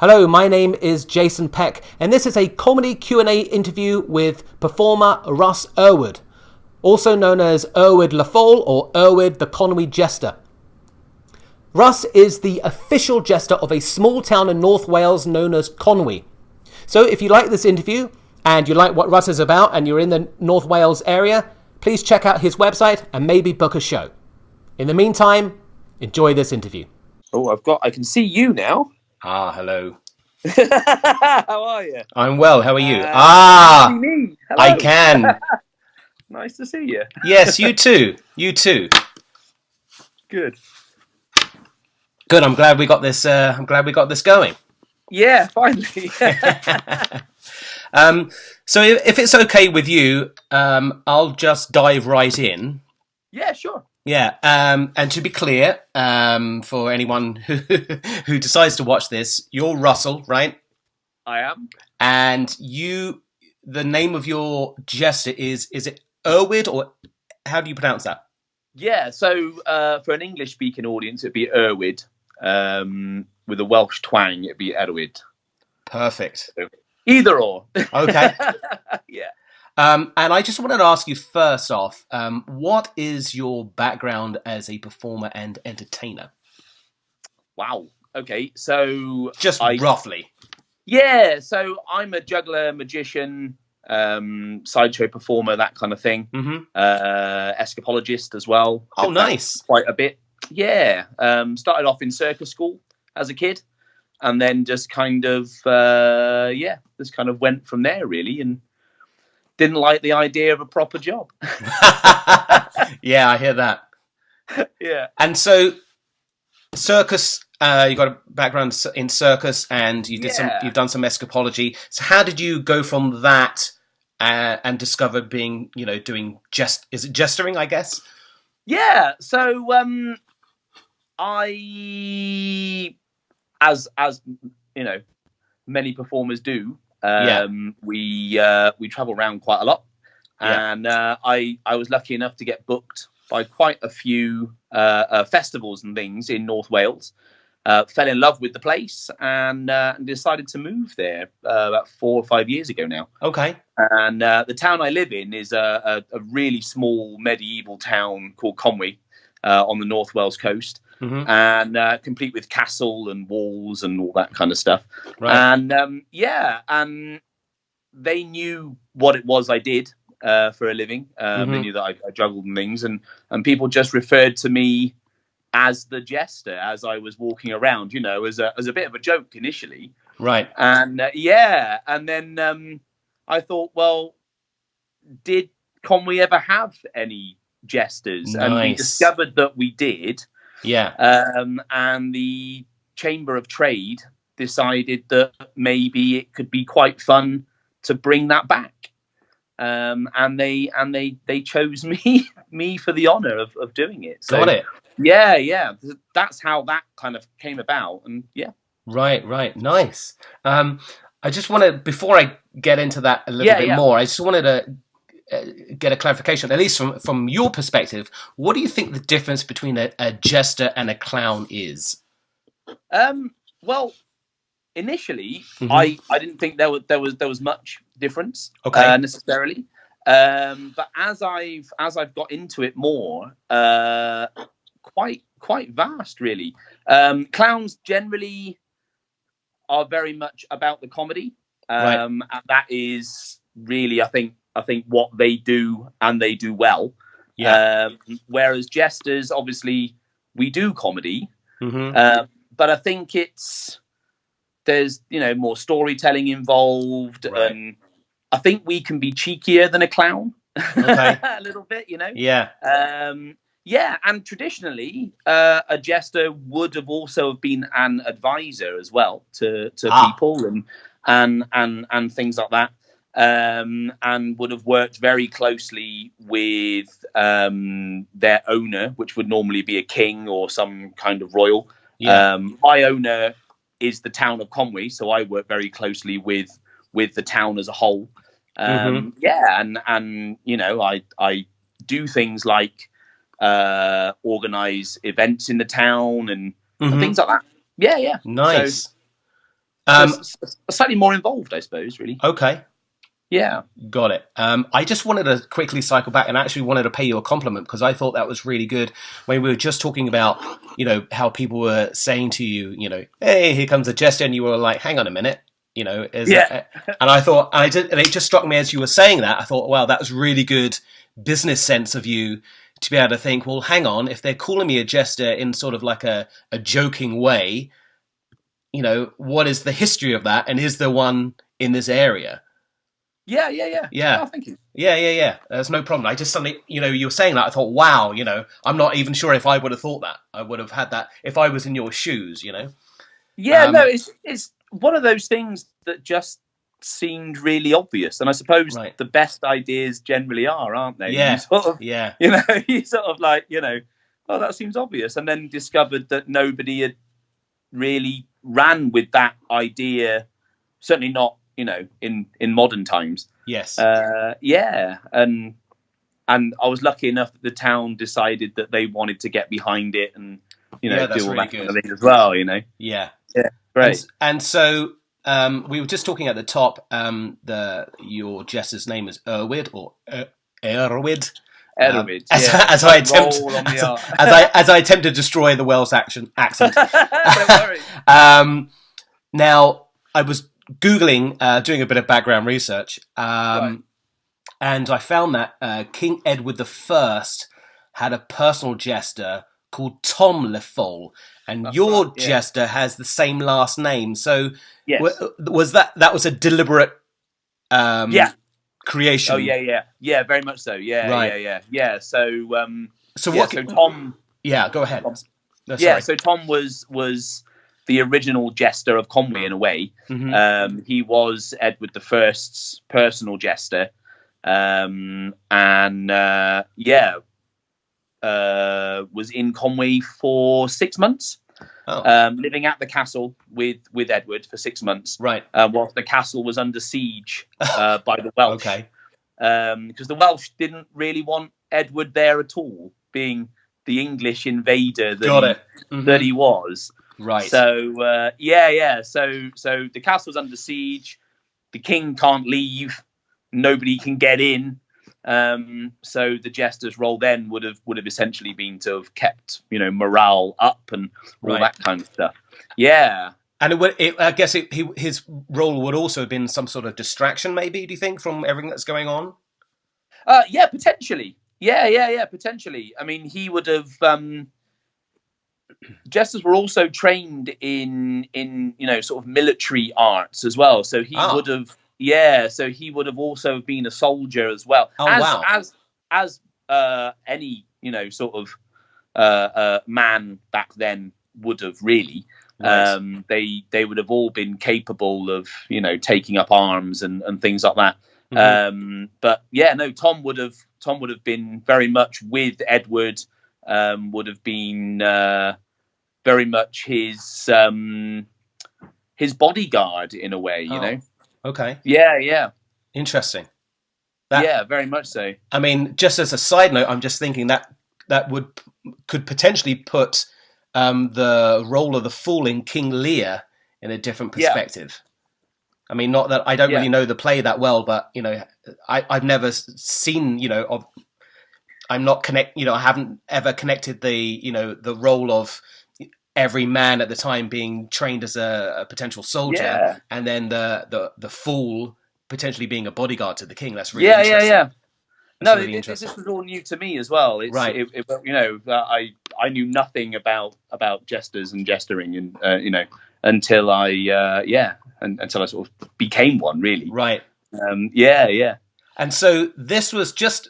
Hello, my name is Jason Peck, and this is a Comedy Q&A interview with performer Russ Erwood, also known as Erwyd Le Fol or Erwyd the Conwy Jester. Russ is the official jester of a small town in North Wales known as Conwy. So if you like this interview and you like what Russ is about and you're in the North Wales area, please check out his website and maybe book a show. In the meantime, enjoy this interview. Oh, I can see you now. Ah, hello. How are you? I'm well. How are you? See me. Hello. I can. Nice to see you. Yes, you too. You too. Good. Good. I'm glad we got this. Going. Yeah, finally. So if it's okay with you, I'll just dive right in. Yeah, sure. Yeah, and to be clear, for anyone who decides to watch this, you're Russell, right? I am. And the name of your jester is it Erwyd, or how do you pronounce that? Yeah, so for an English-speaking audience, it'd be Erwyd. With a Welsh twang, it'd be Erwyd. Perfect. So, either or. Okay. Yeah. And I just wanted to ask you first off, what is your background as a performer and entertainer? Wow. Okay, so... Just roughly. Yeah, so I'm a juggler, magician, sideshow performer, that kind of thing. Mm-hmm. Escapologist as well. Oh, nice. Quite a bit. Yeah. Started off in circus school as a kid, and then just kind of, went from there, really, and didn't like the idea of a proper job. Yeah, I hear that. Yeah. And so, circus, you got a background in circus, and you've done some escapology. So how did you go from that and discover doing is it jestering, I guess? Yeah. So I, as many performers do, we travel around quite a lot, and I was lucky enough to get booked by quite a few festivals and things in North Wales. Fell in love with the place and decided to move there about 4 or 5 years ago now. Okay. And the town I live in is a really small medieval town called Conwy on the North Wales coast. Mm-hmm. And complete with castle and walls and all that kind of stuff. Right. And and they knew what it was I did for a living. Mm-hmm. They knew that I juggled and things, and people just referred to me as the jester as I was walking around, as a bit of a joke initially. Right. And and then I thought, well, did Conwy ever have any jesters? Nice. And we discovered that we did. Yeah. And the Chamber of Trade decided that maybe it could be quite fun to bring that back. And they chose me for the honor of doing it. So, got it. Yeah. That's how that kind of came about. And yeah. Right. Nice. I just want to, before I get into that a little bit more, I just wanted to get a clarification, at least from your perspective. What do you think the difference between a jester and a clown is? Well, initially, mm-hmm. I didn't think there was much difference, necessarily. But as I've got into it more, quite vast, really. Clowns generally are very much about the comedy, and that is really, I think what they do, and they do well. Yeah. Whereas jesters, obviously, we do comedy, mm-hmm. But I think there's more storytelling involved, and I think we can be cheekier than a clown, a little bit, Yeah. And traditionally, a jester would have also been an advisor as well to people and things like that. And would have worked very closely with their owner, which would normally be a king or some kind of royal. Yeah. My owner is the town of Conwy, so I work very closely with the town as a whole. Mm-hmm. Yeah, and I do things like organize events in the town and things like that. Yeah. Nice. Slightly more involved, I suppose. Really. Okay. Yeah. Got it. I just wanted to quickly cycle back and actually wanted to pay you a compliment because I thought that was really good when we were just talking about, how people were saying to you, hey, here comes a jester, and you were like, hang on a minute, and I thought, and it just struck me as you were saying that, I thought, wow, that was really good business sense of you to be able to think, well, hang on, if they're calling me a jester in sort of like a joking way, what is the history of that, and is there one in this area? Yeah. Oh, thank you. Yeah. There's no problem. I just suddenly, you were saying that, I thought, wow, I'm not even sure if I would have thought that. I would have had that if I was in your shoes, Yeah, no, it's one of those things that just seemed really obvious. And I suppose the best ideas generally are, aren't they? Yeah. You sort of, you sort of like, oh, that seems obvious. And then discovered that nobody had really ran with that idea, certainly not, in modern times. Yes. And I was lucky enough that the town decided that they wanted to get behind it and, do all really that good. kind of thing as well, Yeah. Yeah, great. And so we were just talking at the top, your jester's name is Erwyd or Erwyd. Erwyd, as I attempt to destroy the Welsh accent. Don't worry. Now, I was Googling, doing a bit of background research, and I found that King Edward I had a personal jester called Tom Le Fol, and your jester has the same last name. So, was that was a deliberate creation? Oh yeah, very much so. Yeah. So Tom. Yeah, go ahead. So Tom was the original jester of Conwy in a way. Mm-hmm. He was Edward I's personal jester, was in Conwy for 6 months, living at the castle with Edward for 6 months, whilst the castle was under siege by the Welsh. Okay. Because the Welsh didn't really want Edward there at all, being the English invader that he was. Right. So So the castle's under siege. The king can't leave. Nobody can get in. So the jester's role then would have essentially been to have kept morale up and all that kind of stuff. Yeah. And I guess his role would also have been some sort of distraction, maybe. Do you think, from everything that's going on? Yeah, potentially. Yeah, potentially. I mean, he would have. Jesters were also trained in sort of military arts as well, so he would have also been a soldier as well. As any sort of man back then would have really. They would have all been capable of taking up arms and things like that. Mm-hmm. Tom would have been very much with Edward. Would have been very much his bodyguard in a way, Okay. Yeah. Interesting. Very much so. I mean, just as a side note, I'm just thinking that could potentially put the role of the fool in King Lear in a different perspective. I mean, not that I don't really know the play that well, but I've never seen I'm not I haven't ever connected the role of every man at the time being trained as a potential soldier, and then the fool potentially being a bodyguard to the king. That's really interesting. Yeah. No, really this was all new to me as well. I knew nothing about jesters and jestering, and until until I sort of became one, really. Right. Yeah. And so this was just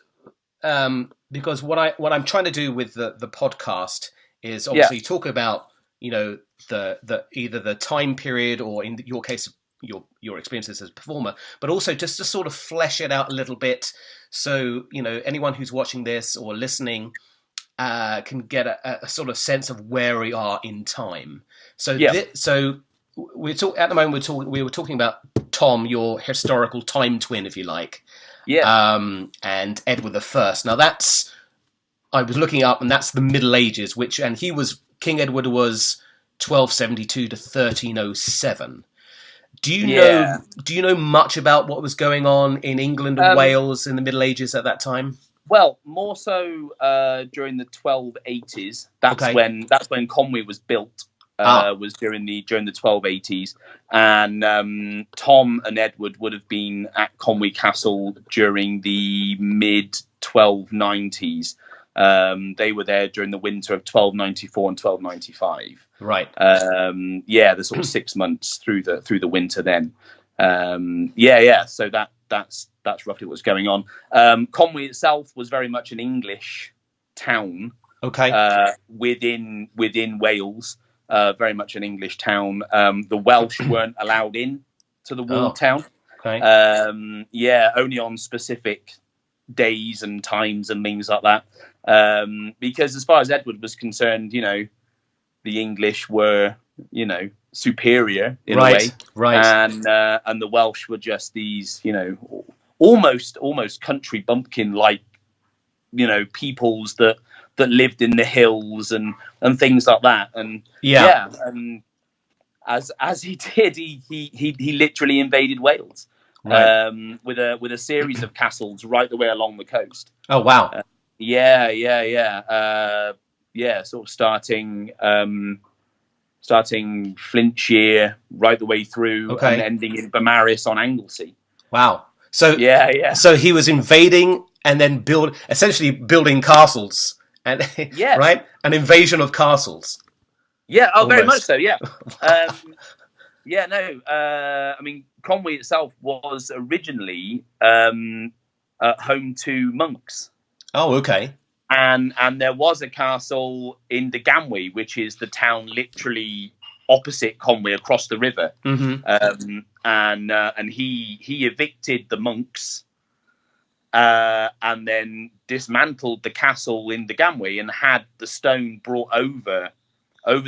because what I'm trying to do with the podcast is obviously talk about the either the time period or in your case your experiences as a performer, but also just to sort of flesh it out a little bit, so anyone who's watching this or listening can get a sort of sense of where we are in time. So we were talking about Tom, your historical time twin, if you like. Yeah. And Edward I. Now I was looking up, and that's the Middle Ages, King Edward was 1272 to 1307. Do you Yeah. know much about what was going on in England and Wales in the Middle Ages at that time? Well, more so during the 1280s. That's when Conwy was built. Was during the 1280s, and Tom and Edward would have been at Conwy Castle during the mid 1290s. They were there during the winter of 1294 and 1295. Right. The sort of 6 months through the winter then. So that's roughly what's going on. Conwy itself was very much an English town. Okay. Within Wales. Very much an English town. The Welsh weren't allowed in to the walled town. Okay. Only on specific days and times and things like that. Because as far as Edward was concerned, the English were, superior in a way. Right. And the Welsh were just these, almost country bumpkin like, peoples that lived in the hills and things like that. And and as he did, he literally invaded Wales. Right. With a series of castles right the way along the coast. Oh wow! Sort of starting Flintshire right the way through, and ending in Beaumaris on Anglesey. Wow! So so he was invading and then essentially building castles, and right, an invasion of castles. Yeah, very much so. Yeah. I mean, Conwy itself was originally home to monks. Oh, okay. And there was a castle in Ganwy, which is the town literally opposite Conwy, across the river. Mm-hmm. And he evicted the monks, and then dismantled the castle in Ganwy and had the stone brought over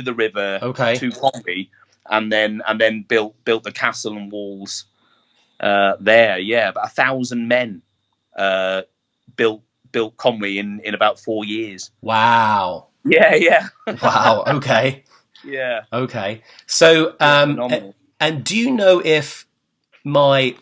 the river to Conwy. And then built the castle and walls there. Yeah, about 1,000 men built Conwy in about 4 years. Wow. Yeah. Wow. Okay. Yeah. Okay. So, and do you know if my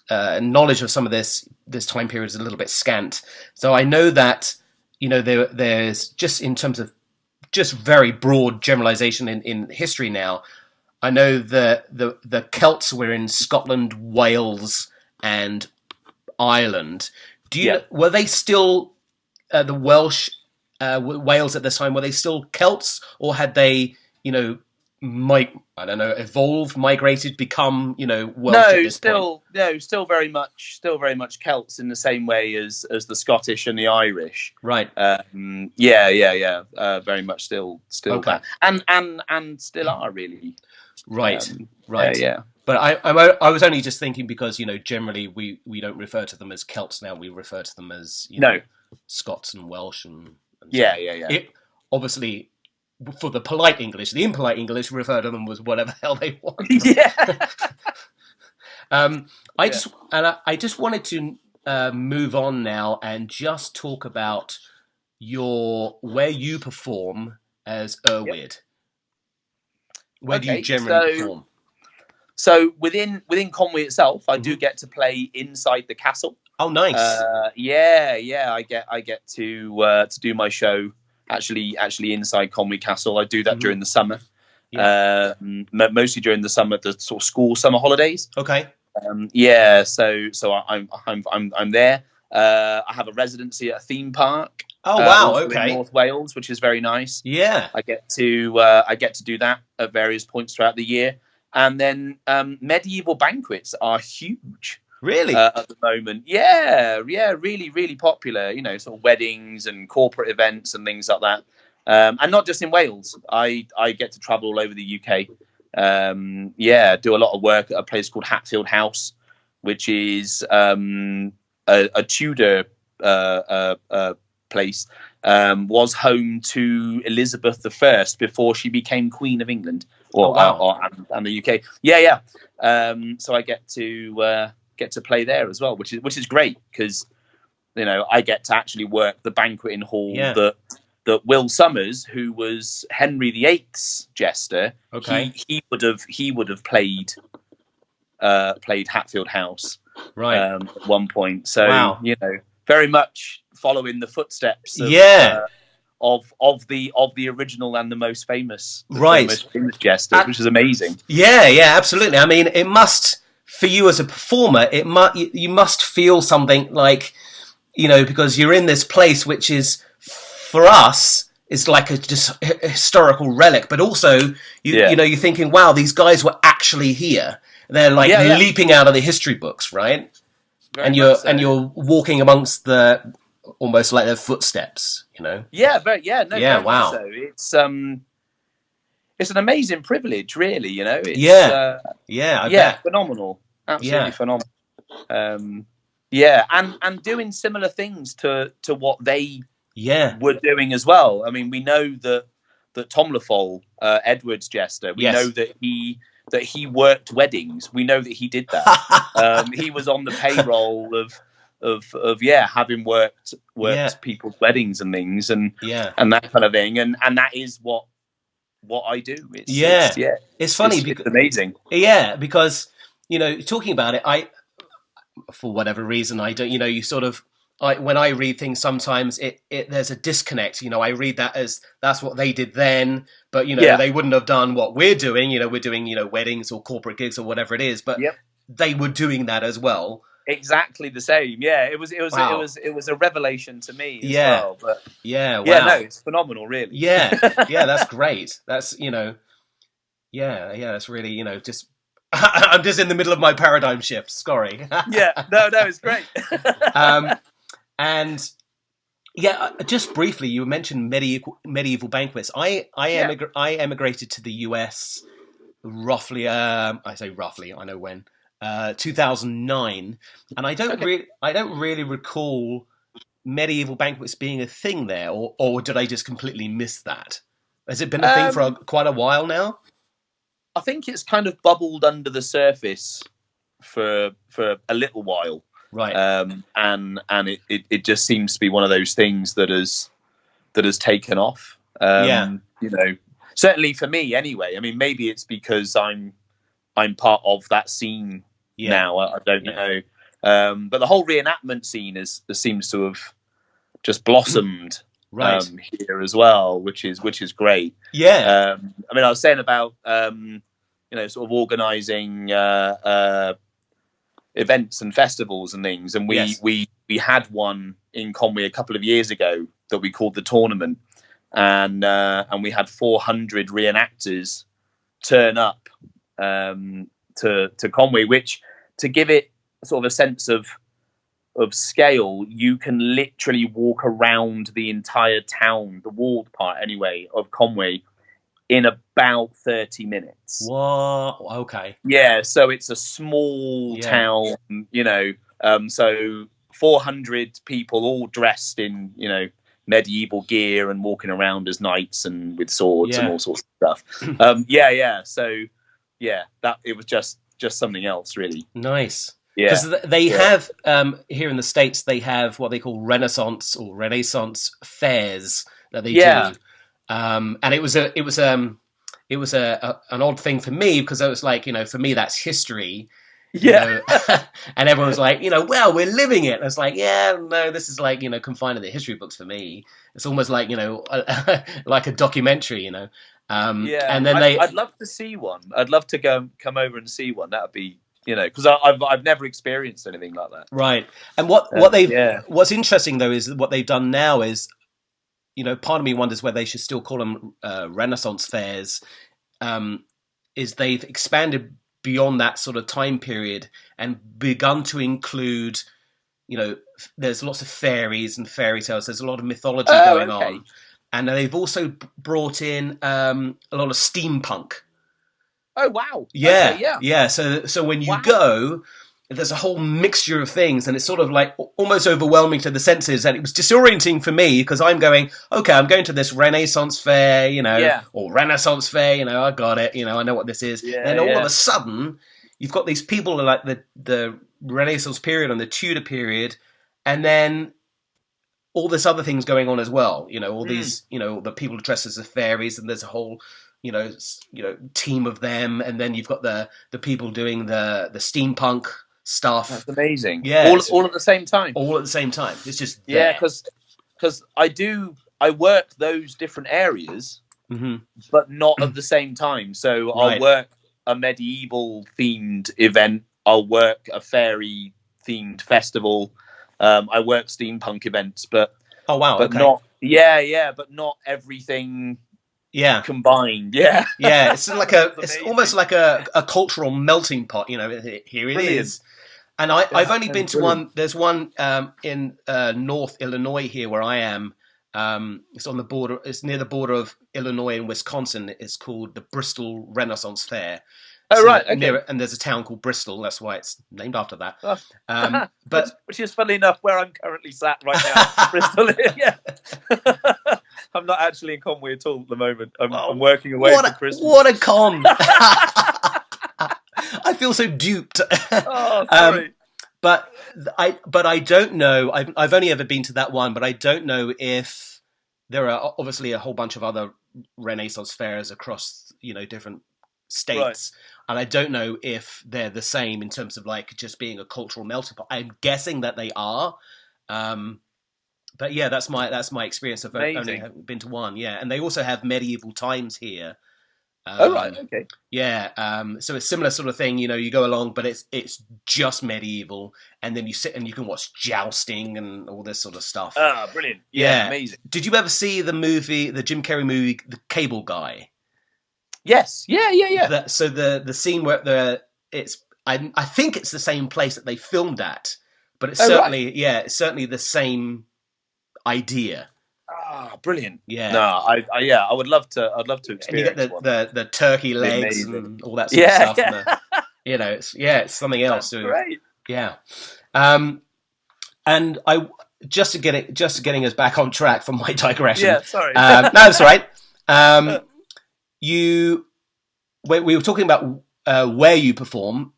knowledge of some of this time period is a little bit scant? So I know that there's just in terms of just very broad generalization in history now. I know the Celts were in Scotland, Wales, and Ireland. Were they still the Welsh, Wales at this time? Were they still Celts, or had they, evolved, migrated, become, Welsh at this point? Still very much Celts in the same way as the Scottish and the Irish. Right. Very much still that. And still are really. Right. Yeah. But I was only just thinking because, generally we don't refer to them as Celts now. We refer to them as, Scots and Welsh and yeah. Obviously, for the polite English, the impolite English refer to them as whatever the hell they want. Yeah. I just wanted to move on now and just talk about where you perform as Erwyd. Yep. Where do you generally perform? So within Conwy itself, I do get to play inside the castle. Oh, nice. I get to do my show actually inside Conwy Castle. I do that during the summer. Yeah. Mostly during the summer, the sort of school summer holidays. Okay. So I'm there. I have a residency at a theme park. Oh wow! Okay. In North Wales, which is very nice. Yeah. I get to do that at various points throughout the year, and then medieval banquets are huge. Really? At the moment, yeah, really, really popular. Sort of weddings and corporate events and things like that. And not just in Wales. I get to travel all over the UK. Do a lot of work at a place called Hatfield House, which is a Tudor place. Was home to Elizabeth I before she became Queen of England, and the UK. Yeah. So I get to play there as well, which is great because I get to actually work the banqueting hall that that Will Summers, who was Henry VIII's jester, he would have played Hatfield House at one point. So very much following the footsteps of the original and the most famous, jester, which is amazing. Yeah, absolutely. I mean, it must, for you as a performer, you must feel something like, because you're in this place which is, for us, is like a just historical relic, but also you're thinking, wow, these guys were actually here. They're like leaping out of the history books, right? And you're walking amongst the almost like their footsteps, Wow. So. It's an amazing privilege, really. It's, I bet. Phenomenal, absolutely phenomenal. And doing similar things to what they were doing as well. I mean, we know that Tom Le Fol, Edward's jester, we know that he worked weddings. We know that he did that. He was on the payroll of having worked people's weddings and things and that kind of thing. And that is what I do. It's funny. It's amazing. Yeah, because talking about it, I, for whatever reason, I don't. You sort of. When I read things, sometimes there's a disconnect. I read that as that's what they did then, but they wouldn't have done what we're doing. We're doing weddings or corporate gigs or whatever it is, but they were doing that as well. Exactly the same. Yeah, it was a revelation to me as well. But no, it's phenomenal, really. That's great. That's that's really just. I'm just in the middle of my paradigm shift. Sorry. It's great. And just briefly, you mentioned medieval banquets. I emigrated to the US roughly. I say roughly. I know when. 2009, and I don't really recall medieval banquets being a thing there, or did I just completely miss that? Has it been a thing for quite a while now? I think it's kind of bubbled under the surface for a little while. Right. And it just seems to be one of those things that has taken off. Certainly for me anyway. I mean, maybe it's because I'm part of that scene now. I don't know. But the whole reenactment scene seems to have just blossomed here as well, which is great. Yeah. I mean, I was saying about sort of organising events and festivals and things, and we had one in Conwy a couple of years ago that we called the tournament, and we had 400 reenactors turn up to Conwy, which, to give it sort of a sense of scale, you can literally walk around the entire town, the walled part anyway, of Conwy in about 30 minutes. Whoa, okay. Yeah, so it's a small town, so 400 people all dressed in, medieval gear and walking around as knights and with swords and all sorts of stuff. So that it was just something else, really. Nice. Yeah, because they have here in the States, they have what they call Renaissance fairs that they do, and it was an odd thing for me, because I was like, for me that's history. And everyone was like, well, we're living it. And I was like, no, this is like, confined to the history books for me. It's almost like, like a documentary, And then I'd love to see one. I'd love to come over and see one. That would be, because I've never experienced anything like that. Right. And what's interesting though is what they've done now is, part of me wonders whether they should still call them Renaissance fairs. Is they've expanded beyond that sort of time period and begun to include, there's lots of fairies and fairy tales. There's a lot of mythology going on. And they've also brought in a lot of steampunk. Oh, wow. Yeah. Okay, yeah. So when you go, there's a whole mixture of things, and it's sort of like almost overwhelming to the senses. And it was disorienting for me, because I'm going, okay, I'm going to this Renaissance fair, or Renaissance fair, I got it, I know what this is. Yeah, and all of a sudden, you've got these people like the Renaissance period and the Tudor period, and then all this other things going on as well. You know, all these, you know, the people dressed as the fairies, and there's a whole, you know, team of them, and then you've got the people doing the steampunk stuff. That's amazing. Yeah, all at the same time. All at the same time. It's just yeah, because I work those different areas, but not at the same time. So I'll work a medieval themed event. I'll work a fairy themed festival. I work steampunk events, but but not but not everything combined. Yeah. It's like it's almost like a cultural melting pot. You know, here it is. And I've only been to one. There's one in North Illinois here where I am. It's on the border. It's near the border of Illinois and Wisconsin. It's called the Bristol Renaissance Fair. Oh, right. Okay. And there's a town called Bristol. That's why it's named after that. But which is funny enough where I'm currently sat right now. Bristol. Yeah. I'm not actually in Conwy at all at the moment. I'm working away for Christmas. What a con! I feel so duped. Oh, sorry. But I don't know. I've only ever been to that one, but I don't know if there are obviously a whole bunch of other Renaissance fairs across, you know, different states, and I don't know if they're the same in terms of like just being a cultural melting pot. I'm guessing that they are, but yeah, that's my experience. I've only been to one, and they also have medieval times here. Okay. Yeah, so it's similar sort of thing. You know, you go along, but it's just medieval, and then you sit and you can watch jousting and all this sort of stuff. Ah, brilliant! Yeah, amazing. Did you ever see the Jim Carrey movie, The Cable Guy? Yes. Yeah. So the scene where I think it's the same place that they filmed at, but it's it's certainly the same idea. Ah, brilliant! Yeah. No, I would love to. I'd love to experience. And you get the turkey legs and all that sort of stuff. Yeah. And you know, it's something else. That's great. Yeah. And I just getting us back on track from my digression. Yeah. Sorry. No, that's all right. We were talking about where you perform.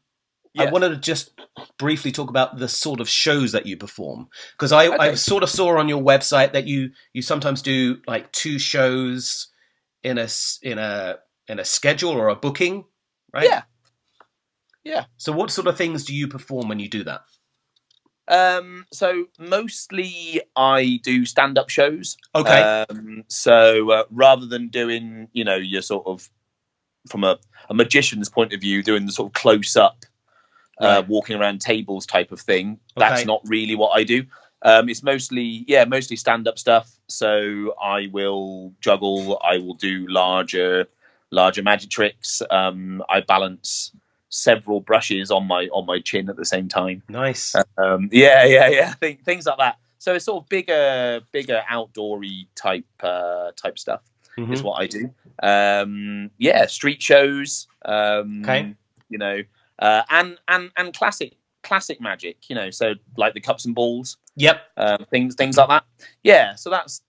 I wanted to just briefly talk about the sort of shows that you perform, because I sort of saw on your website that you sometimes do like 2 shows in a schedule or a booking, right? Yeah. So what sort of things do you perform when you do that? So mostly I do stand-up shows. Okay. So rather than doing, you know, your sort of from a magician's point of view, doing the sort of close-up, walking around tables type of thing, that's not really what I do. It's mostly stand-up stuff. So I will juggle. I will do larger magic tricks. I balance several brushes on my chin at the same time. Nice. Things like that. So it's sort of bigger outdoory type stuff is what I do. Street shows. You know, and classic magic. You know, so like the cups and balls. Yep. Things like that. Yeah. So that's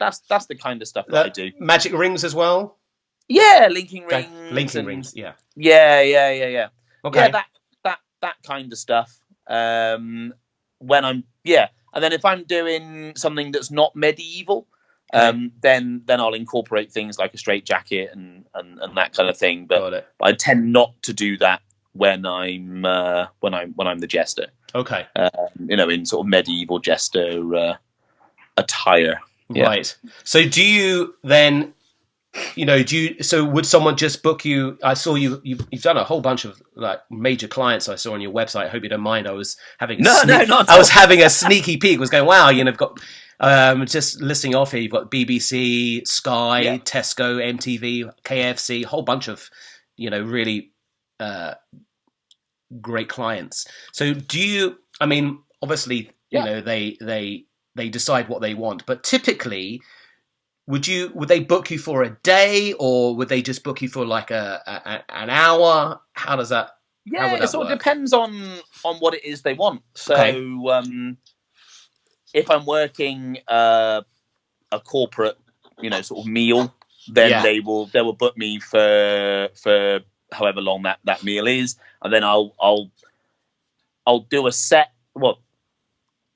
the kind of stuff that I do. Magic rings as well. Yeah, linking rings. Rings. Yeah. Yeah. Okay. Yeah, that kind of stuff. When I'm and then if I'm doing something that's not medieval, then I'll incorporate things like a straitjacket and that kind of thing. But I tend not to do that when I'm the jester. Okay. You know, in sort of medieval jester attire. Yeah. Right. So do you then? You know, so would someone just book you? I saw you've done a whole bunch of like major clients I saw on your website. I hope you don't mind. I was having having a sneaky peek. Was going, wow, you know, I've got just listing off here. You've got BBC, Sky, Tesco, MTV, KFC, a whole bunch of, you know, really great clients. So do you? I mean, obviously, you know, they decide what they want, but typically, would they book you for a day, or would they just book you for like an hour? How does that? Yeah, it sort of depends on what it is they want. So if I'm working a corporate, you know, sort of meal, then they will book me for however long that meal is, and then I'll do a set. Well,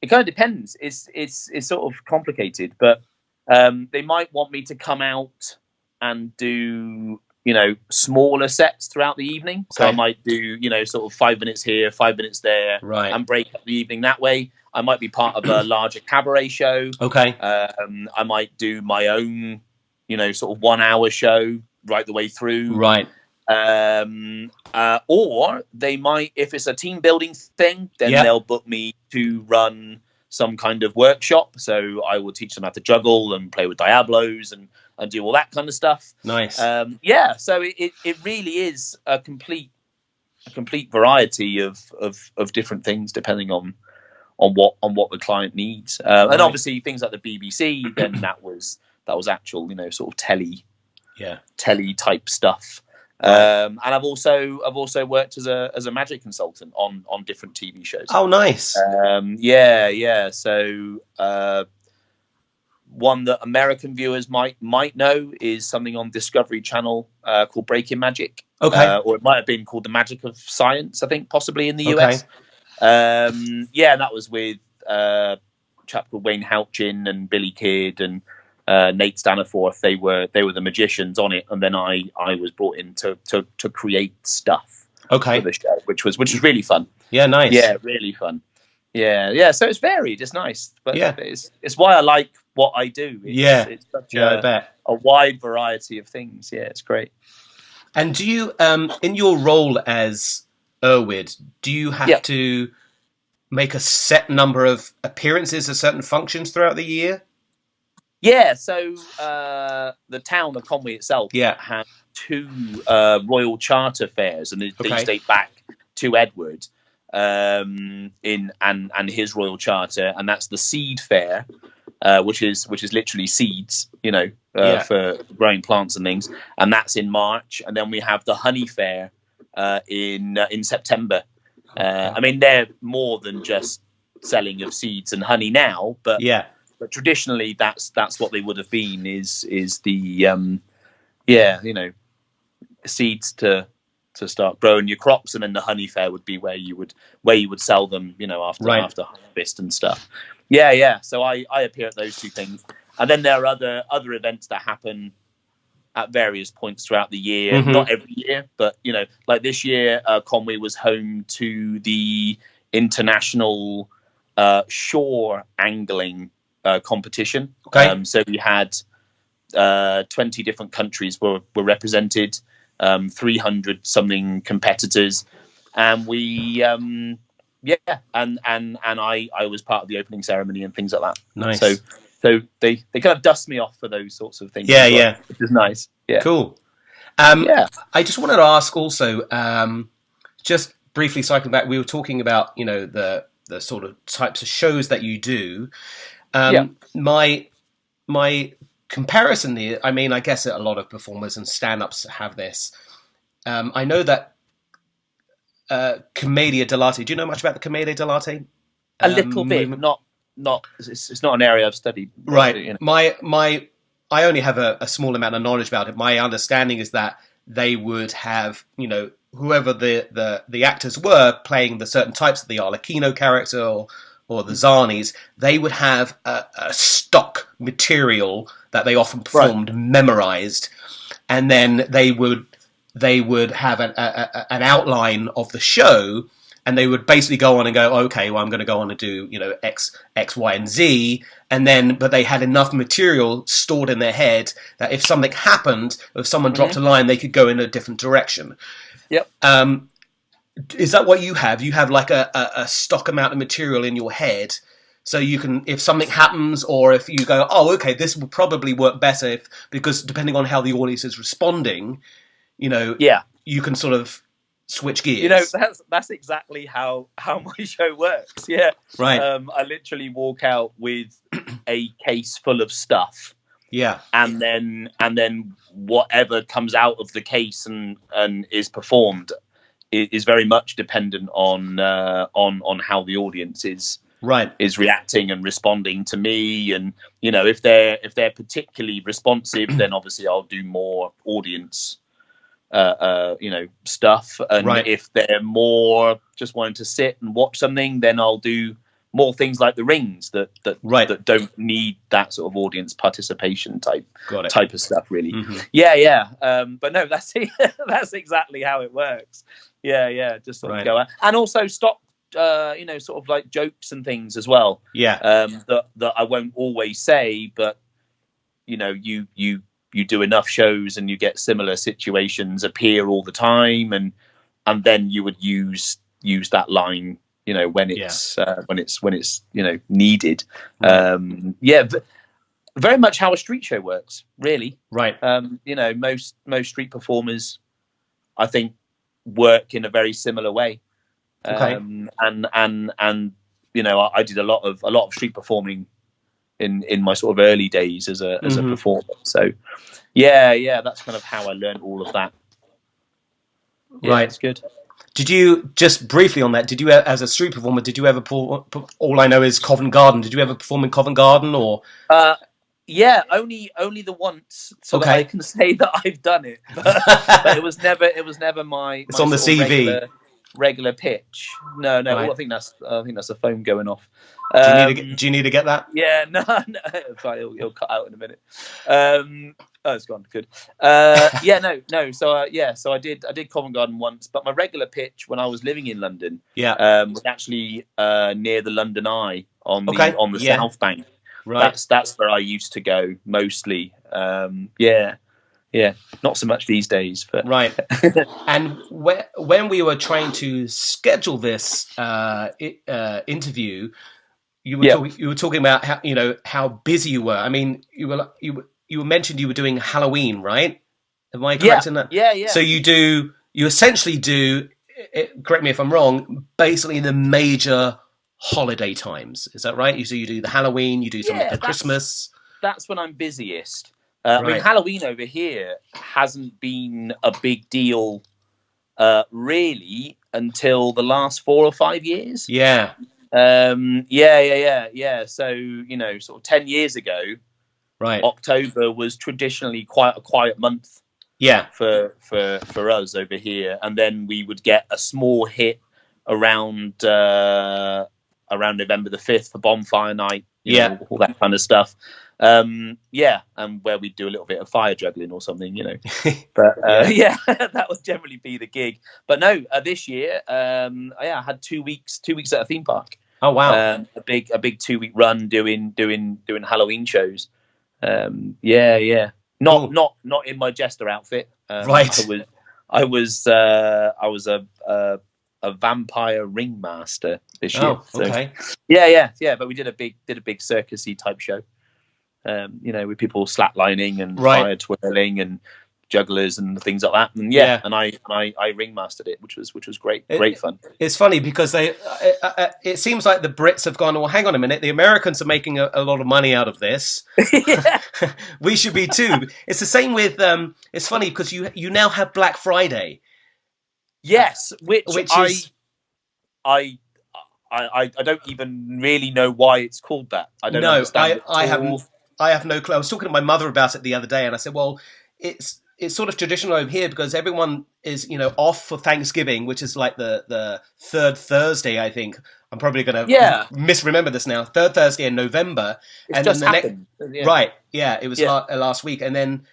It kind of depends. It's sort of complicated, but they might want me to come out and do, smaller sets throughout the evening. So I might do, sort of 5 minutes here, 5 minutes there, and break up the evening that way. I might be part of a larger cabaret show. Okay. I might do my own, sort of 1 hour show right the way through. Right. Or they might, if it's a team building thing, then they'll book me to run some kind of workshop. So I will teach them how to juggle and play with Diablos and do all that kind of stuff. Nice. So it really is a complete variety of different things depending on what the client needs. And obviously things like the BBC, then that was actual, sort of telly type stuff. And I've also worked as a magic consultant on different TV shows. Oh, nice. So one that American viewers might know is something on Discovery Channel called Breaking Magic. Okay. Or it might have been called The Magic of Science, I think, possibly in the US. That was with a chap called Wayne Houchin and Billy Kidd and Nate Staniforth. They were the magicians on it, and then I was brought in to create stuff for the show, which was really fun. Yeah, nice. Yeah, really fun. Yeah. So it's varied. It's nice, but it's why I like what I do. It's such a wide variety of things. Yeah, it's great. And do you, in your role as Erwyd, do you have to make a set number of appearances at certain functions throughout the year? Yeah, so the town of Conwy itself has 2 royal charter fairs, and they date back to Edward and his royal charter, and that's the Seed Fair, which is literally seeds, for growing plants and things, and that's in March, and then we have the Honey Fair in September. I mean, they're more than just selling of seeds and honey now, but traditionally that's what they would have been is the seeds to start growing your crops, and then the honey fair would be where you would sell them, after harvest and stuff. So I appear at those 2 things, and then there are other events that happen at various points throughout the year. Not every year, but like this year, Conwy was home to the international shore angling competition. So we had 20 different countries were represented, 300 something competitors, and we and I was part of the opening ceremony and things like that. Nice. So they kind of dust me off for those sorts of things. Which is nice. Cool. I just wanted to ask also, just briefly cycling back, we were talking about the sort of types of shows that you do. My comparison here, I mean, I guess a lot of performers and stand-ups have this. I know that Commedia dell'Arte. Do you know much about the Commedia dell'Arte? A little bit, not. It's not an area I've studied. Right. I only have a small amount of knowledge about it. My understanding is that they would have, whoever the actors were playing the certain types of the Arlecchino character or the Zanis, they would have a stock material that they often performed memorized, and then they would have an outline of the show, and they would basically go on and go, okay, well, I'm going to go on and do X, Y, and Z, and then but they had enough material stored in their head that if something happened, if someone dropped a line, they could go in a different direction. Yep. Is that what you have? You have like a stock amount of material in your head, so you can, if something happens, or if you go, oh, okay, this will probably work better because depending on how the audience is responding, you can sort of switch gears. That's exactly how my show works. Yeah. Right. I literally walk out with a case full of stuff. Yeah. And then whatever comes out of the case and is performed is very much dependent on how the audience is reacting and responding to me, and if they're particularly responsive, then obviously I'll do more audience stuff, and if they're more just wanting to sit and watch something, then I'll do more things like the rings that Right. that don't need that sort of audience participation type of stuff, really. Mm-hmm. But no, that's that's exactly how it works. Just sort of Right. go out. And also stop sort of like jokes and things as well. That I won't always say, but you do enough shows and you get similar situations appear all the time, and then you would use that line when it's needed. Very much how a street show works, really. Right. Most street performers, I think, work in a very similar way. Okay. And I did a lot of street performing in my sort of early days as a performer. So that's kind of how I learned all of that. Right. It's good. Did you, just briefly on that, did you, as a street performer, did you ever all I know is Covent Garden. Did you ever perform in Covent Garden, or? Only the once, so that I can say that I've done it. But it was never my it's on the CV. Regular pitch. No. Right. I think that's a phone going off. Do you need to get that? Yeah, no. It'll cut out in a minute. It's gone. Good. No. So I did Covent Garden once, but my regular pitch when I was living in London, was actually near the London Eye on the South Bank. Right. That's where I used to go mostly. Not so much these days, but right. And when we were trying to schedule this interview, you were talking about how busy you were. I mean, you mentioned you were doing Halloween, right? Am I correct in that? Yeah. So you essentially do, correct me if I'm wrong, basically the major holiday times. Is that right? So you do the Halloween, you do some of the Christmas. That's when I'm busiest. I mean, Halloween over here hasn't been a big deal, really, until the last 4 or 5 years. Yeah. So sort of 10 years ago, right, October was traditionally quite a quiet month. Yeah. For us over here, and then we would get a small hit around November the 5th for bonfire night. All that kind of stuff. And where we'd do a little bit of fire juggling or something, But that would generally be the gig. But no, this year, I had 2 weeks at a theme park. Oh wow! A big 2-week run doing Halloween shows. Not in my Jester outfit. Right. I was a vampire ringmaster this year. Oh, okay. Yeah. But we did a big circusy type show. With people slacklining and fire twirling and jugglers and things like that. And and I ringmastered it, which was great fun. It's funny because it seems like the Brits have gone, well, hang on a minute, the Americans are making a lot of money out of this. We should be too. It's the same with it's funny because you now have Black Friday. Yes, which is I don't even really know why it's called that. I don't understand. I have no clue. I was talking to my mother about it the other day, and I said, well, it's sort of traditional over here because everyone is, off for Thanksgiving, which is like the third Thursday, I think. I'm probably going to misremember this now. Third Thursday in November. It's just happened. Right. Yeah, it was last week. And then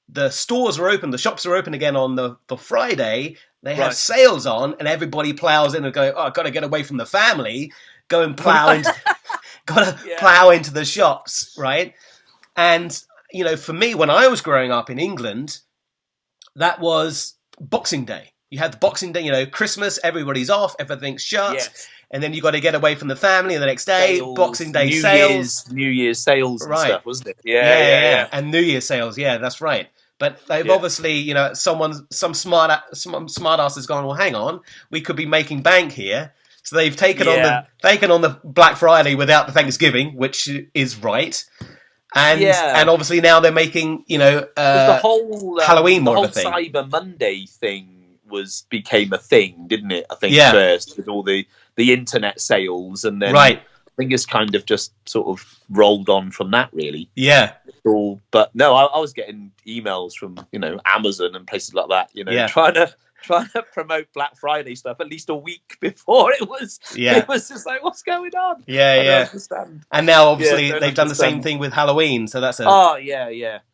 the stores are open, the shops are open again on the Friday. They have sales on, and everybody plows in and go, oh, I've got to get away from the family, go and plow into, plow into the shops, right? And, for me, when I was growing up in England, that was Boxing Day. You had the Boxing Day, Christmas, everybody's off, everything's shut. Yes. And then you got to get away from the family, and the next day, sales, Boxing Day sales. New Year's sales and stuff, wasn't it? Yeah. And New Year's sales, that's right. But they've obviously, some smart ass has gone, well, hang on, we could be making bank here. So they've taken on the Black Friday without the Thanksgiving, which is right. And obviously now they're making, the whole Halloween more of a thing. The whole Cyber Monday thing became a thing, didn't it? I think first with all the internet sales, and then I think it's kind of just sort of rolled on from that, really. Yeah. But no, I was getting emails from Amazon and places like that, trying to trying to promote Black Friday stuff at least a week before it was just like, what's going on? I don't understand. And now obviously they've done the same thing with Halloween, so that's very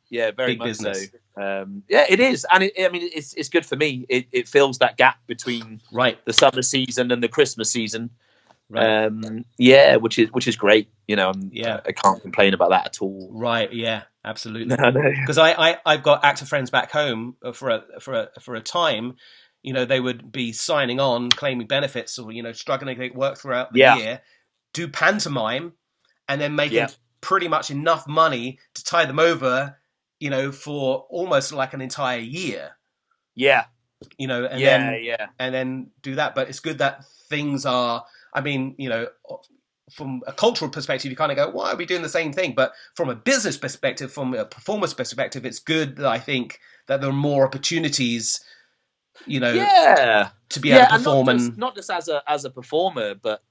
big much business. So. It is, and it's good for me. It fills that gap between the summer season and the Christmas season. Right. Which is great. I can't complain about that at all. Right. Yeah. Absolutely. No. Because I've got actor friends back home for a time. They would be signing on, claiming benefits, or struggling to get work throughout the year, do pantomime, and then making pretty much enough money to tie them over, for almost like an entire year. Yeah. And then do that. But it's good that things are. I mean, from a cultural perspective, you kind of go, why are we doing the same thing? But from a business perspective, from a performance perspective, it's good that I think that there are more opportunities, to be able to perform. And not just as a performer, but,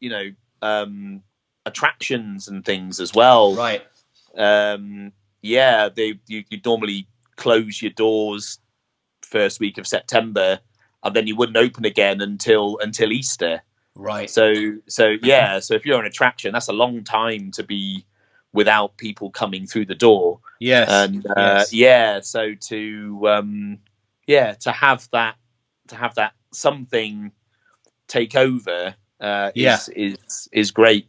attractions and things as well. Right. You normally close your doors first week of September, and then you wouldn't open again until Easter. Right. So if you're an attraction, that's a long time to be without people coming through the door. Yes. And so to have that something take over is great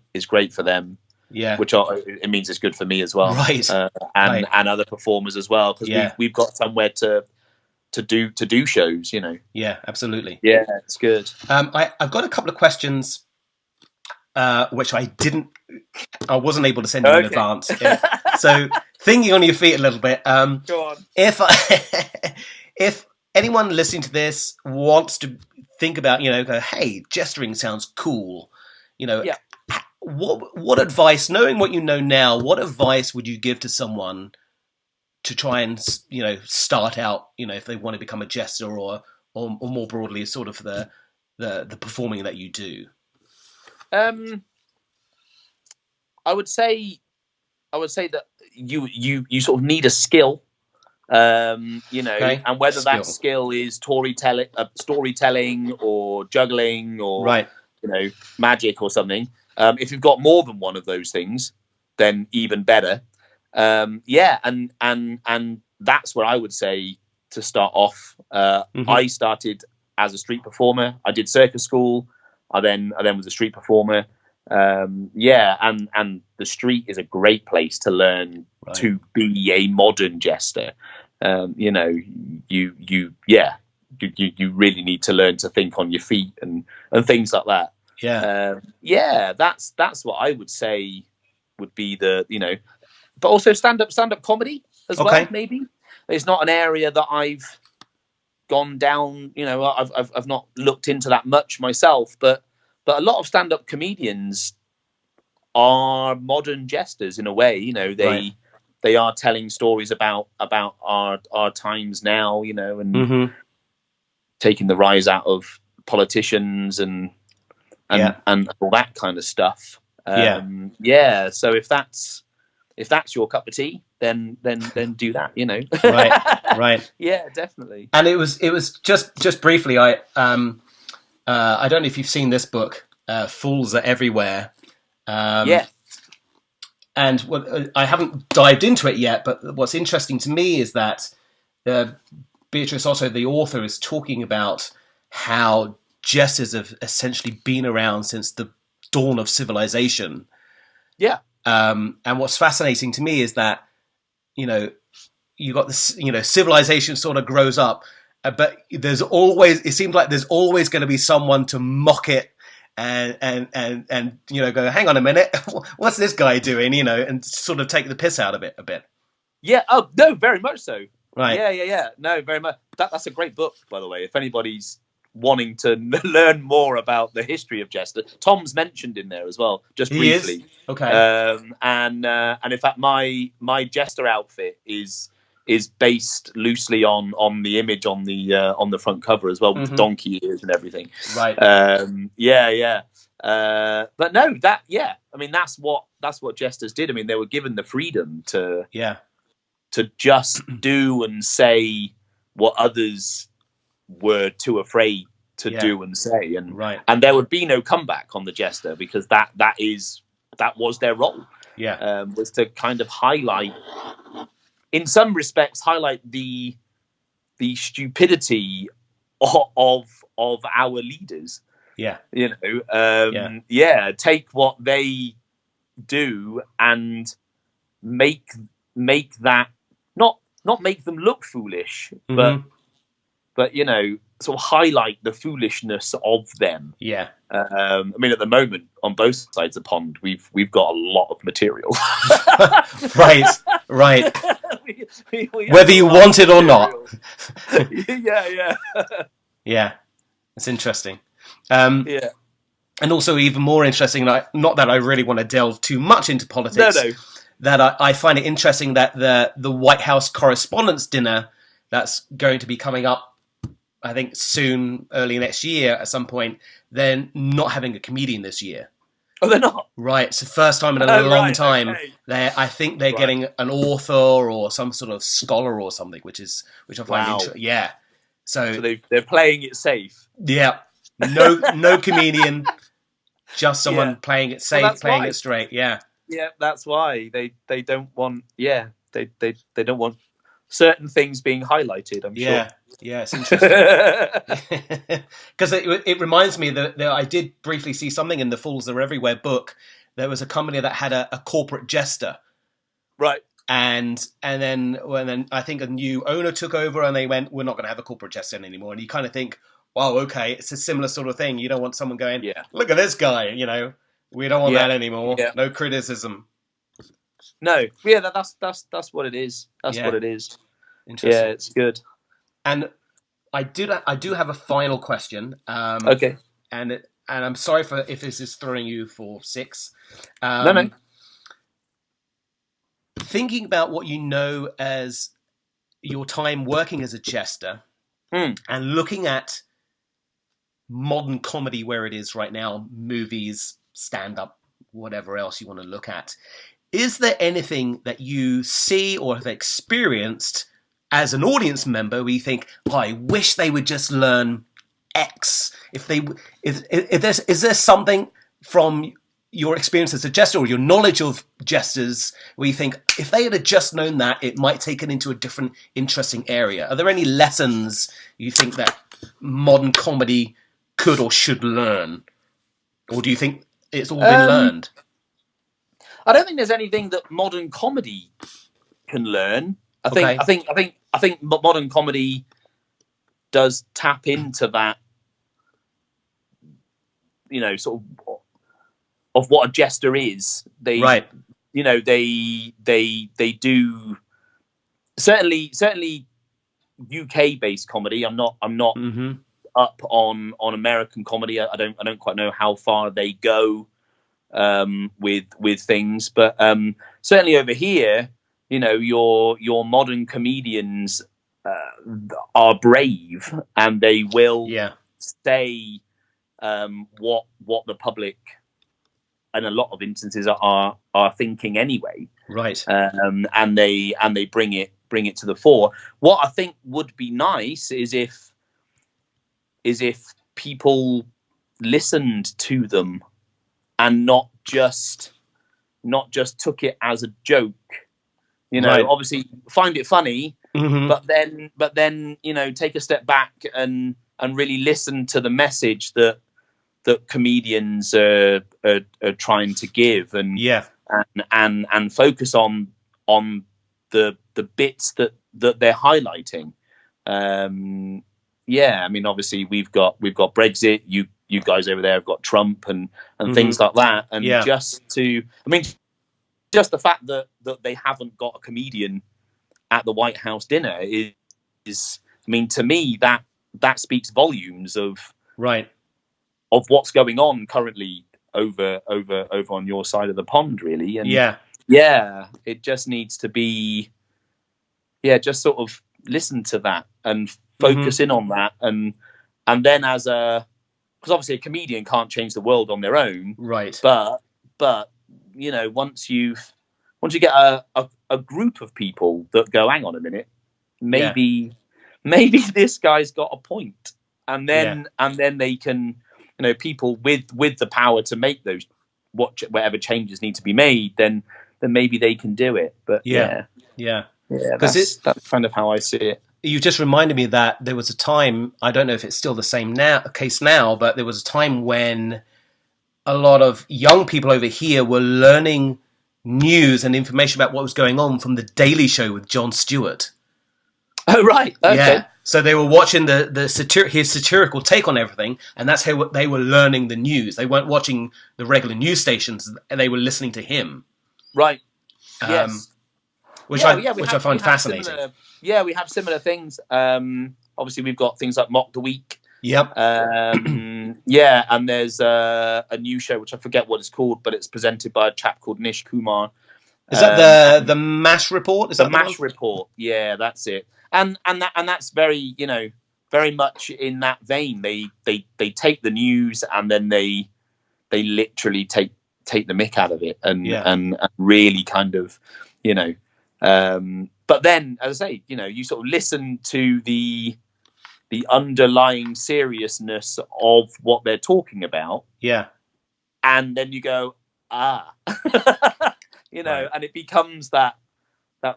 for them. Yeah. Which it means it's good for me as well. Right. And other performers as well, because we've got somewhere to do shows, Yeah, absolutely. Yeah, it's good. I've got a couple of questions which I wasn't able to send you in advance. So thinking on your feet a little bit. Go on. If anyone listening to this wants to think about, go, hey, gesturing sounds cool. What advice, knowing what you know now, what advice would you give to someone to try and start out, if they want to become a jester or more broadly, sort of the performing that you do? I would say that you sort of need a skill, and whether that skill is storytelling or juggling or magic or something. If you've got more than one of those things, then even better. And that's where I would say to start off. I started as a street performer. I did circus school. I then was a street performer. And the street is a great place to learn to be a modern jester. You really need to learn to think on your feet and things like that. That's what I would say would be but also stand up comedy as well. Maybe it's not an area that I've gone down. I've not looked into that much myself, but a lot of stand up comedians are modern jesters in a way. They are telling stories about our times now. And taking the rise out of politicians and all that kind of stuff. So if that's your cup of tea, then do that, Right. Yeah, definitely. And it was just briefly, I don't know if you've seen this book, Fools Are Everywhere. And I haven't dived into it yet, but what's interesting to me is that Beatrice Otto, the author, is talking about how jesters have essentially been around since the dawn of civilization. Yeah. And what's fascinating to me is that, you got this, civilization sort of grows up, but it seems like there's always going to be someone to mock it and go, hang on a minute, what's this guy doing, and sort of take the piss out of it a bit. Yeah. Oh, no, very much so. Right. Yeah. No, very much. That's a great book, by the way. If anybody's wanting to learn more about the history of Jester, Tom's mentioned in there as well, just briefly. He is? Okay. And in fact, my Jester outfit is based loosely on the image on the front cover as well, with the donkey ears and everything. Right. But no, that's what Jesters did. I mean, they were given the freedom to just do and say what others were too afraid to do and say, and there would be no comeback on the Jester, because that was their role. Was to kind of highlight, in some respects, the stupidity of our leaders. Take what they do and make that not make them look foolish, but sort of highlight the foolishness of them. I mean, at the moment, on both sides of the pond, we've got a lot of material. Right. We whether you want it or not. Yeah, it's interesting. And also even more interesting, not that I really want to delve too much into politics, that I find it interesting that the White House Correspondents' Dinner that's going to be coming up, I think soon, early next year at some point, they're not having a comedian this year. Oh, they're not? Right, it's the first time in a long time. Okay. I think they're getting an author or some sort of scholar or something, which I find interesting. Yeah. So they're playing it safe. Yeah. No comedian, just someone playing it safe, playing it straight. Yeah. Yeah, that's why they don't want. Yeah, they don't want certain things being highlighted. I'm sure. Yeah, it's interesting. Because it reminds me that I did briefly see something in the Fools Are Everywhere book. There was a company that had a corporate jester. Right. And then I think a new owner took over and they went, we're not going to have a corporate jester anymore. And you kind of think, wow, okay, it's a similar sort of thing. You don't want someone going, look at this guy, we don't want that anymore. Yeah. No criticism. No. Yeah, that's what it is. That's what it is. Interesting. Yeah, it's good. And I do have a final question. Okay. And I'm sorry if this is throwing you for six. No. Thinking about what you know as your time working as a jester and looking at modern comedy where it is right now, movies, stand-up, whatever else you want to look at, is there anything that you see or have experienced as an audience member where you think, I wish they would just learn X? Is there something from your experience as a jester or your knowledge of jesters where you think, if they had just known that, it might take it into a different, interesting area? Are there any lessons you think that modern comedy could or should learn? Or do you think it's all been learned? I don't think there's anything that modern comedy can learn. I think modern comedy does tap into that, sort of what a jester is. They do certainly UK based comedy. I'm not up on American comedy. I don't quite know how far they go with things, but certainly over here, your modern comedians are brave and they will say what the public, in a lot of instances, are thinking anyway. Right. And they bring it to the fore. What I think would be nice is if people listened to them and not just took it as a joke. Obviously find it funny, but then take a step back and really listen to the message that comedians are trying to give, and focus on the bits that they're highlighting. I mean, obviously we've got Brexit. You guys over there have got Trump and things like that. And just the fact that they haven't got a comedian at the White House dinner is to me that speaks volumes of what's going on currently over on your side of the pond, really. And it just needs to be just sort of listen to that and focus in on that, and then because obviously a comedian can't change the world on their own, right? But once you get a group of people that go, hang on a minute, maybe maybe this guy's got a point, and then they can, people with the power to make those whatever changes need to be made, then maybe they can do it. But that's kind of how I see it. You just reminded me that there was a time, I don't know if it's still the same case now, but there was a time when a lot of young people over here were learning news and information about what was going on from The Daily Show with Jon Stewart. Oh, right. Okay. Yeah. So they were watching his satirical take on everything, and that's how they were learning the news. They weren't watching the regular news stations, and they were listening to him. Right. Yes. Which I find fascinating. We have similar things. Obviously, we've got things like Mock the Week. Yep. And there's a new show which I forget what it's called, but it's presented by a chap called Nish Kumar. Is that the MASH report? Is the that MASH report? Yeah, that's it. And that's very very much in that vein. They take the news and then they literally take the mick out of it and really kind of but then, as I say, you sort of listen to the underlying seriousness of what they're talking about. Yeah. And then you go, right. And it becomes that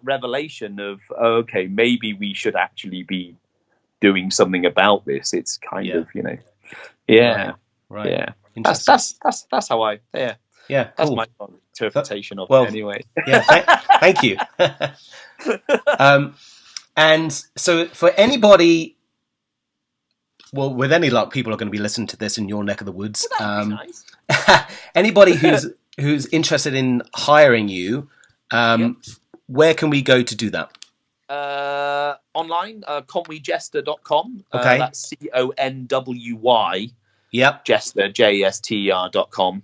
revelation of, okay, maybe we should actually be doing something about this. It's kind of, Right. Yeah. That's how Yeah, that's cool. my interpretation of it anyway. Yeah, thank you. And so for anybody, well, with any luck, people are going to be listening to this in your neck of the woods. Well, that'd be nice. Anybody who's interested in hiring you, where can we go to do that? Online, conwyjester.com. Okay. That's CONWY. Yep. Jester, JESTER.com.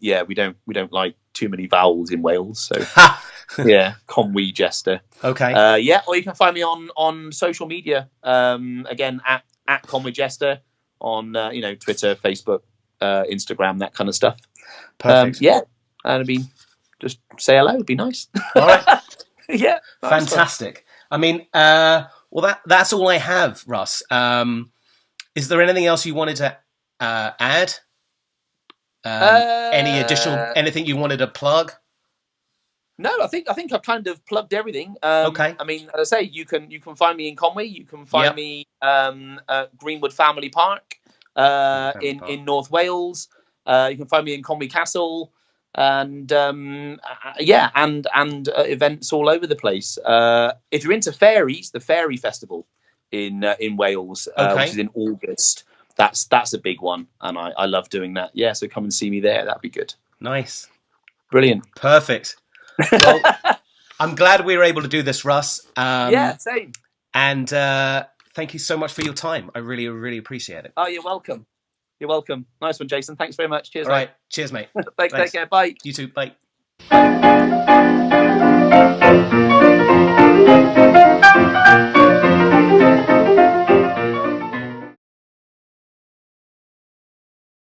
We don't like too many vowels in Wales, so Conwy Jester. Okay. Or you can find me on social media. Again at Conwy Jester on Twitter, Facebook, Instagram, that kind of stuff. Perfect. And just say hello. It'd be nice. All right. Yeah. Fantastic. I mean, that's all I have, Russ. Is there anything else you wanted to add? Anything you wanted to plug? No, I think I've kind of plugged everything. Okay. I mean, as I say, you can find me in Conwy. You can find me at Greenwood Family Park in North Wales. You can find me in Conwy Castle, and events all over the place. If you're into fairies, the Fairy Festival in Wales, which is in August. That's a big one, and I love doing that. Yeah, so come and see me there. That'd be good. Nice. Brilliant. Perfect. Well, I'm glad we were able to do this, Russ. Same. And thank you so much for your time. I really, really appreciate it. Oh, you're welcome. You're welcome. Nice one, Jason. Thanks very much. Cheers. All right. Cheers, mate. Thanks. Take care. Bye. You too. Bye.